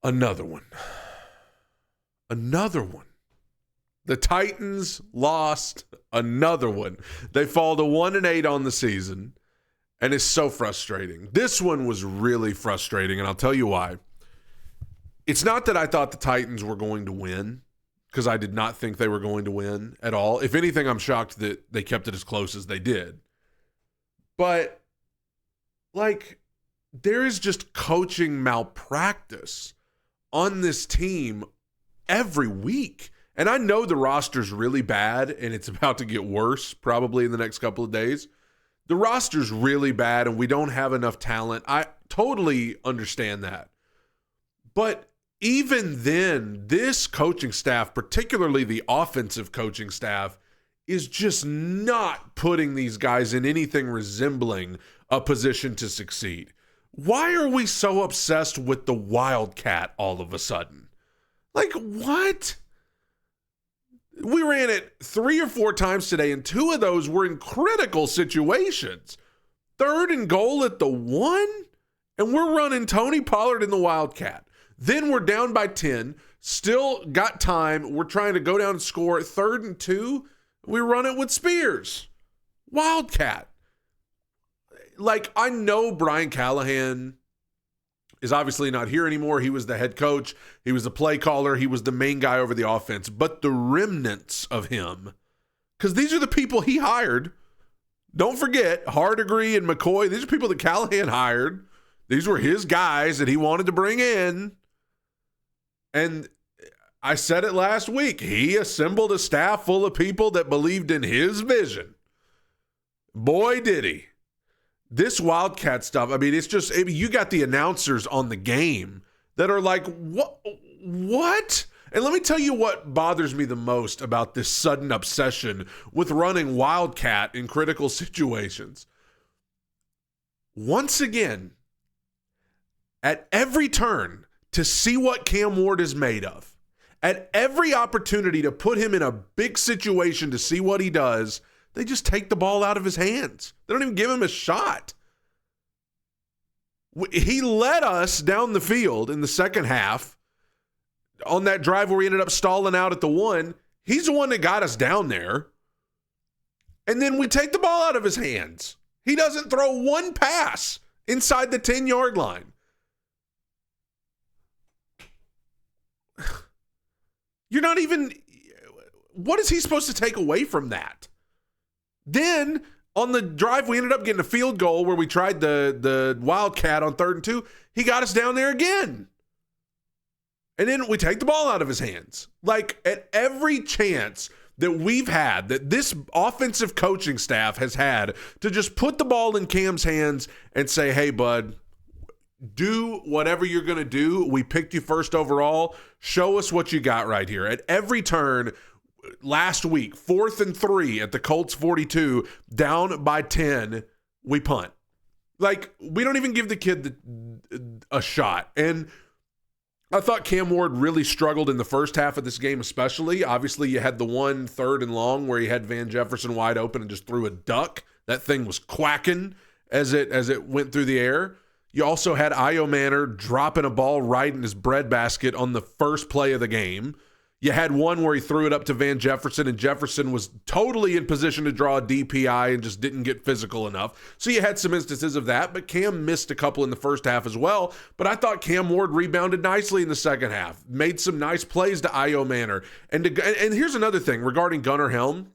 Another one. Another one. The Titans lost another one. They fall to 1-8 on the season, and it's so frustrating. This one was really frustrating, and I'll tell you why. It's not that I thought the Titans were going to win, because I did not think they were going to win at all. If anything, I'm shocked that they kept it as close as they did. But, there is just coaching malpractice on this team every week. And I know the roster's really bad, and it's about to get worse probably in the next couple of days. The roster's really bad, and we don't have enough talent. I totally understand that. But even then, this coaching staff, particularly the offensive coaching staff, is just not putting these guys in anything resembling a position to succeed. Why are we so obsessed with the Wildcat all of a sudden? What? We ran it 3 or 4 times today, and 2 of those were in critical situations. 3rd and goal at the 1, and we're running Tony Pollard in the Wildcat. Then we're down by 10, still got time. We're trying to go down and score. 3rd and 2, we run it with Spears. Wildcat. I know Brian Callahan is obviously not here anymore. He was the head coach. He was the play caller. He was the main guy over the offense. But the remnants of him, because these are the people he hired. Don't forget, Hardegree and McCoy, these are people that Callahan hired. These were his guys that he wanted to bring in. And I said it last week. He assembled a staff full of people that believed in his vision. Boy, did he. This Wildcat stuff, it's just, you got the announcers on the game that are like, what? And let me tell you what bothers me the most about this sudden obsession with running Wildcat in critical situations. Once again, at every turn, to see what Cam Ward is made of, at every opportunity to put him in a big situation to see what he does, they just take the ball out of his hands. They don't even give him a shot. He led us down the field in the second half on that drive where we ended up stalling out at the 1. He's the one that got us down there. And then we take the ball out of his hands. He doesn't throw one pass inside the 10-yard line. You're not even – what is he supposed to take away from that? Then on the drive, we ended up getting a field goal where we tried the Wildcat on 3rd and 2. He got us down there again. And then we take the ball out of his hands. At every chance that we've had, that this offensive coaching staff has had to just put the ball in Cam's hands and say, hey, bud, do whatever you're going to do. We picked you first overall. Show us what you got right here. At every turn, last week, 4th and 3 at the Colts 42, down by 10, we punt. We don't even give the kid a shot. And I thought Cam Ward really struggled in the first half of this game especially. Obviously, you had the 1 3rd and long where he had Van Jefferson wide open and just threw a duck. That thing was quacking as it went through the air. You also had Io Manor dropping a ball right in his breadbasket on the first play of the game. You had one where he threw it up to Van Jefferson, and Jefferson was totally in position to draw a DPI and just didn't get physical enough. So you had some instances of that, but Cam missed a couple in the first half as well. But I thought Cam Ward rebounded nicely in the second half, made some nice plays to Io Manor. And here's another thing regarding Gunnar Helm.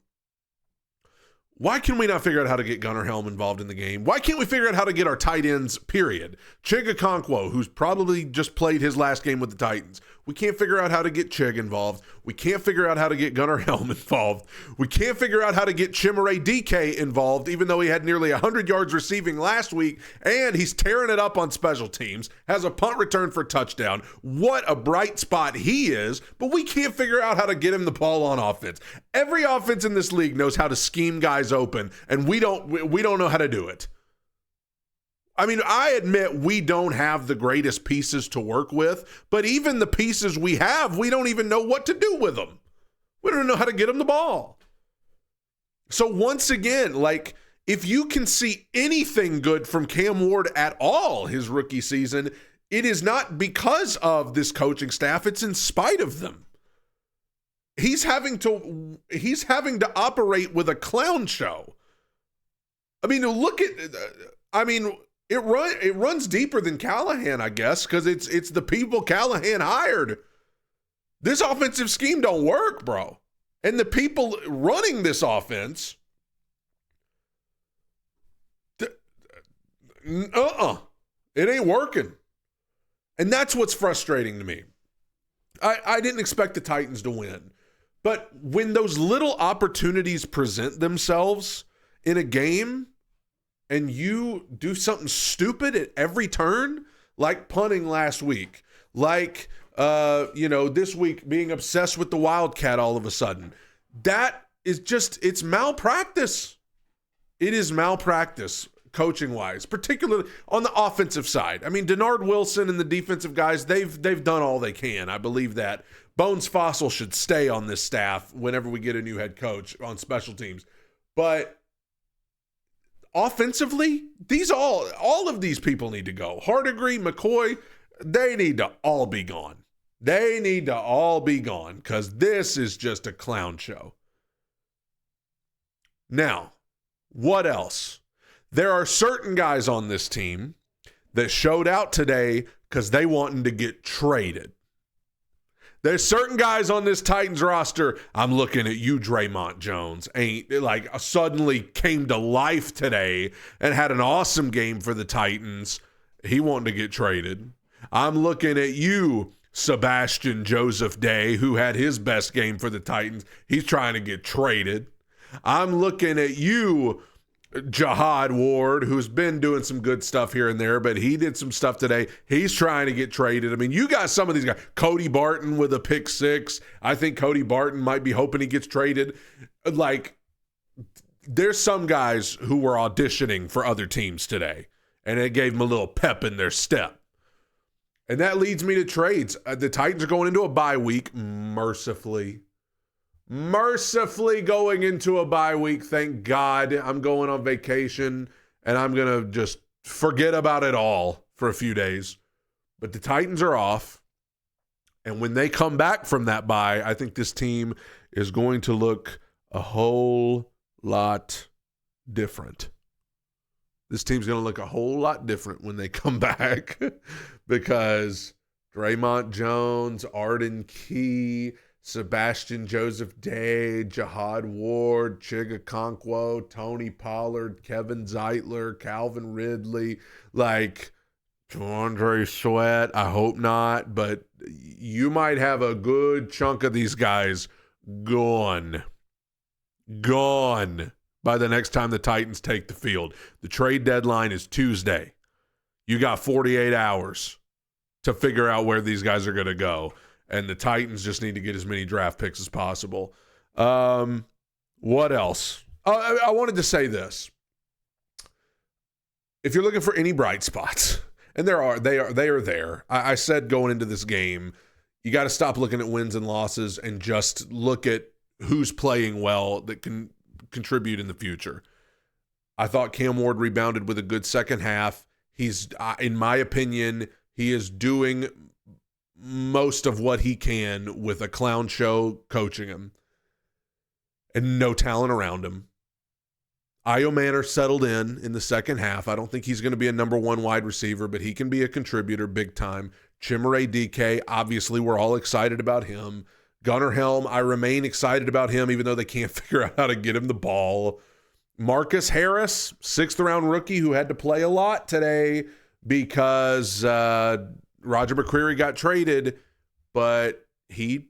Why can we not figure out how to get Gunnar Helm involved in the game? Why can't we figure out how to get our tight ends, period? Chig Okonkwo, who's probably just played his last game with the Titans. We can't figure out how to get Chig involved. We can't figure out how to get Gunnar Helm involved. We can't figure out how to get Chimere DK involved, even though he had nearly 100 yards receiving last week, and he's tearing it up on special teams, has a punt return for a touchdown. What a bright spot he is, but we can't figure out how to get him the ball on offense. Every offense in this league knows how to scheme guys open, and we don't know how to do it. I admit we don't have the greatest pieces to work with, but even the pieces we have, we don't even know what to do with them. We don't know how to get them the ball. So once again, if you can see anything good from Cam Ward at all his rookie season, it is not because of this coaching staff. It's in spite of them. He's having to operate with a clown show. I mean, it runs deeper than Callahan, I guess, because it's the people Callahan hired. This offensive scheme don't work, bro. And the people running this offense, it ain't working. And that's what's frustrating to me. I didn't expect the Titans to win. But when those little opportunities present themselves in a game and you do something stupid at every turn, like punting last week, like, this week being obsessed with the Wildcat all of a sudden, that is just, it's malpractice. It is malpractice coaching-wise, particularly on the offensive side. I mean, Denard Wilson and the defensive guys, they've done all they can. I believe that. Bones Fossil should stay on this staff whenever we get a new head coach on special teams. But offensively, all of these people need to go. Hardigree, McCoy, they need to all be gone. They need to all be gone because this is just a clown show. Now, what else? There are certain guys on this team that showed out today because they wanted to get traded. There's certain guys on this Titans roster, I'm looking at you, Draymond Jones, suddenly came to life today and had an awesome game for the Titans. He wanted to get traded. I'm looking at you, Sebastian Joseph Day, who had his best game for the Titans. He's trying to get traded. I'm looking at you, Jihad Ward, who's been doing some good stuff here and there, but he did some stuff today. He's trying to get traded. I mean, you got some of these guys. Cody Barton with a pick six. I think Cody Barton might be hoping he gets traded. Like, there's some guys who were auditioning for other teams today, and it gave them a little pep in their step. And that leads me to trades. The Titans are going into a bye week, mercifully going into a bye week. Thank God. I'm going on vacation and I'm going to just forget about it all for a few days. But the Titans are off. And when they come back from that bye, I think this team is going to look a whole lot different. This team's going to look a whole lot different when they come back because Draymond Jones, Arden Key, Sebastian Joseph Day, Jihad Ward, Chiga Okonkwo, Tony Pollard, Kevin Zeitler, Calvin Ridley, Andre Sweat. I hope not, but you might have a good chunk of these guys gone by the next time the Titans take the field. The trade deadline is Tuesday. You got 48 hours to figure out where these guys are going to go. And the Titans just need to get as many draft picks as possible. What else? I wanted to say this. If you're looking for any bright spots, and they are there. I said going into this game, you got to stop looking at wins and losses and just look at who's playing well that can contribute in the future. I thought Cam Ward rebounded with a good second half. He's, in my opinion, he is doing most of what he can with a clown show coaching him and no talent around him. Io Manor settled in the second half. I don't think he's going to be a number one wide receiver, but he can be a contributor big time. Chimere DK, obviously we're all excited about him. Gunnar Helm, I remain excited about him even though they can't figure out how to get him the ball. Marcus Harris, 6th round rookie who had to play a lot today because Roger McCreary got traded, but he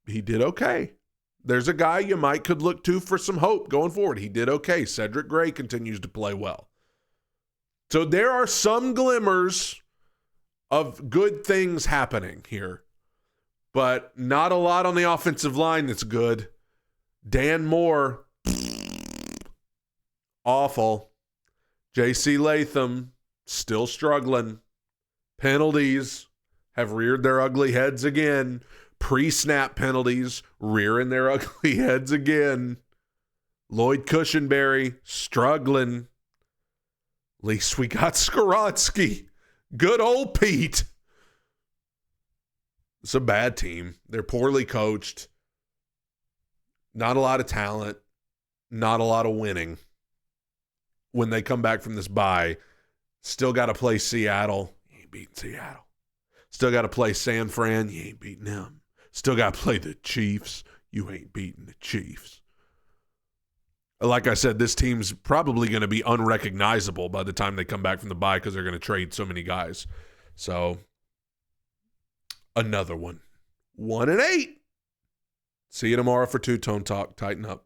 did okay. There's a guy you could look to for some hope going forward. He did okay. Cedric Gray continues to play well. So there are some glimmers of good things happening here, but not a lot on the offensive line that's good. Dan Moore, awful. J.C. Latham, still struggling. Penalties have reared their ugly heads again. Pre-snap penalties rearing their ugly heads again. Lloyd Cushenberry struggling. At least we got Skoronski. Good old Pete. It's a bad team. They're poorly coached. Not a lot of talent. Not a lot of winning. When they come back from this bye, still got to play Seattle. You ain't beating Seattle. Still got to play San Fran. You ain't beating them. Still got to play the Chiefs. You ain't beating the Chiefs. Like I said, this team's probably going to be unrecognizable by the time they come back from the bye because they're going to trade so many guys. So, another one. 1-8. See you tomorrow for Two Tone Talk. Tighten up.